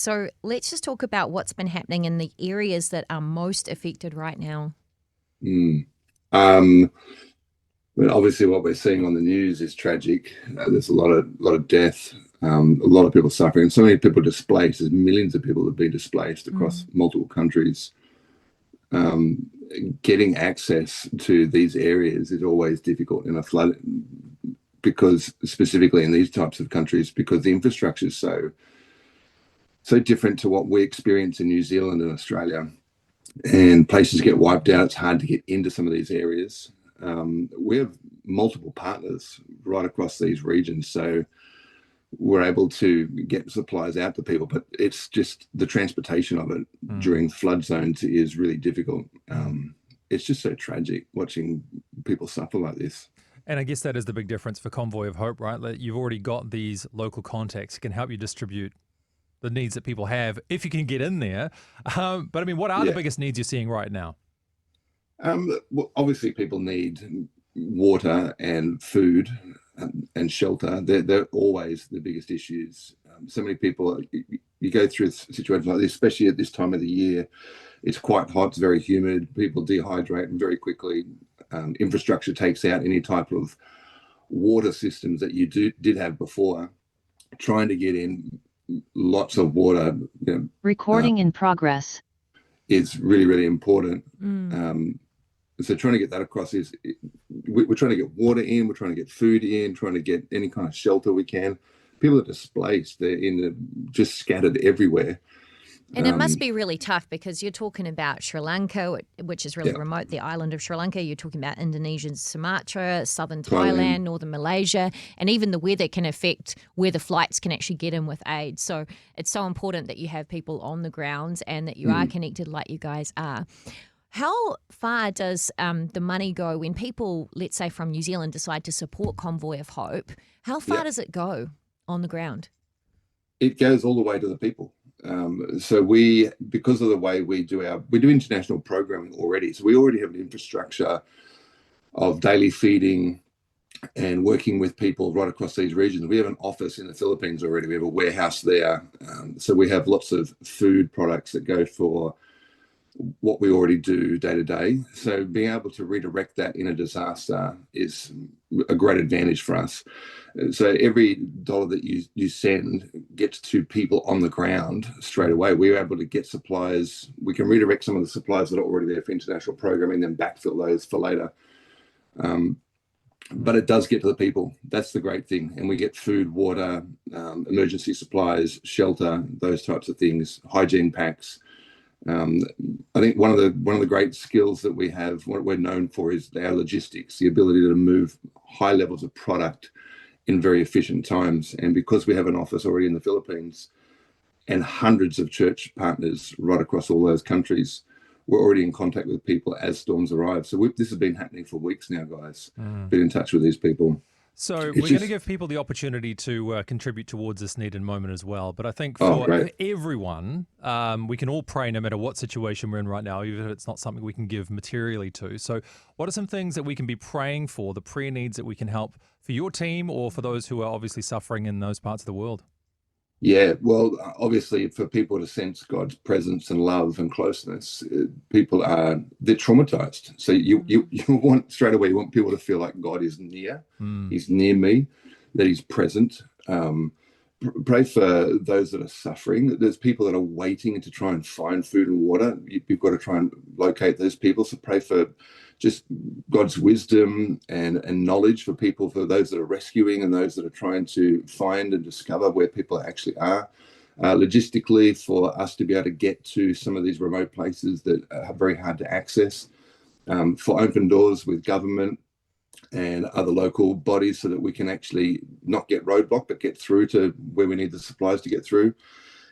So let's just talk about what's been happening in the areas that are most affected right now. Mm. Um, well, obviously, what we're seeing on the news is tragic. There's a lot of death, a lot of people suffering, and so many people displaced. There's millions of people that have been displaced across Mm. multiple countries. Um, Getting access to these areas is always difficult in a flood, because specifically in these types of countries, because the infrastructure is so different to what we experience in New Zealand and Australia, and places get wiped out. It's hard to get into some of these areas. We have multiple partners right across these regions, so we're able to get supplies out to people, but it's just the transportation of it Mm. during flood zones is really difficult. Mm. It's just so tragic watching people suffer like this. And I guess that is the big difference for Convoy of Hope, right? That you've already got these local contacts that can help you distribute the needs that people have if you can get in there. But I mean, what are the Yeah. biggest needs you're seeing right now? Well, obviously, people need water and food and shelter. They're always the biggest issues. So many people, you go through situations like this, especially at this time of the year. It's quite hot, it's very humid. People dehydrate very quickly. Infrastructure takes out any type of water systems that did have before. Trying to get in lots of water, Recording in progress. is really, really important. Mm. So trying to get that across is we're trying to get water in, we're trying to get food in, trying to get any kind of shelter we can. People are displaced; they're just scattered everywhere. And it must be really tough because you're talking about Sri Lanka, which is really Yeah, remote, the island of Sri Lanka. You're talking about Indonesian Sumatra, southern Thailand, Thailand. northern Malaysia, and even the weather can affect where the flights can actually get in with aid. So it's so important that you have people on the ground and that you are connected like you guys are. How far does the money go when people, let's say from New Zealand, decide to support Convoy of Hope? How far Yeah. does it go on the ground? It goes all the way to the people. So because of the way we do international programming already. So we already have an infrastructure of daily feeding and working with people right across these regions. We have an office in the Philippines already. We have a warehouse there. So we have lots of food products that go for what we already do day to day. So being able to redirect that in a disaster is a great advantage for us. So every dollar that you send gets to people on the ground straight away. We're able to get supplies. We can redirect some of the supplies that are already there for international programming, then backfill those for later. But it does get to the people. That's the great thing. And we get food, water, emergency supplies, shelter, those types of things, hygiene packs. I think one of the great skills that we have, what we're known for, is our logistics, the ability to move high levels of product in very efficient times. And because we have an office already in the Philippines and hundreds of church partners right across all those countries, we're already in contact with people as storms arrive. So this has been happening for weeks now, guys. Been in touch with these people. So It's we're going to just, give people the opportunity to contribute towards this needed moment as well. But I think oh, for great. everyone, we can all pray no matter what situation we're in right now, even if it's not something we can give materially to. So what are some things that we can be praying for, the prayer needs that we can help for your team or for those who are obviously suffering in those parts of the world? Yeah, well, obviously, for people to sense God's presence and love and closeness, they're traumatized. So you want straight away, you want people to feel like God is near, Mm. He's near me, that He's present. Pray for those that are suffering. There's people that are waiting to try and find food and water. You've got to try and locate those people. So pray for just God's wisdom and knowledge for people, for those that are rescuing and those that are trying to find and discover where people actually are. Logistically, for us to be able to get to some of these remote places that are very hard to access. For open doors with government and other local bodies so that we can actually not get roadblocked, but get through to where we need the supplies to get through.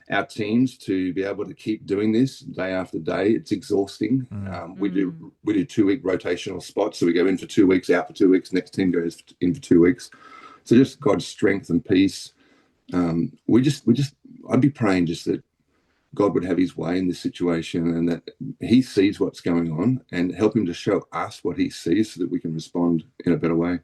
Our teams to be able to keep doing this day after day. It's exhausting. We do 2-week rotational spots. So we go in for 2 weeks, out for 2 weeks, next team goes in for 2 weeks. So just God's strength and peace. I'd be praying just that God would have His way in this situation and that He sees what's going on and help Him to show us what He sees so that we can respond in a better way.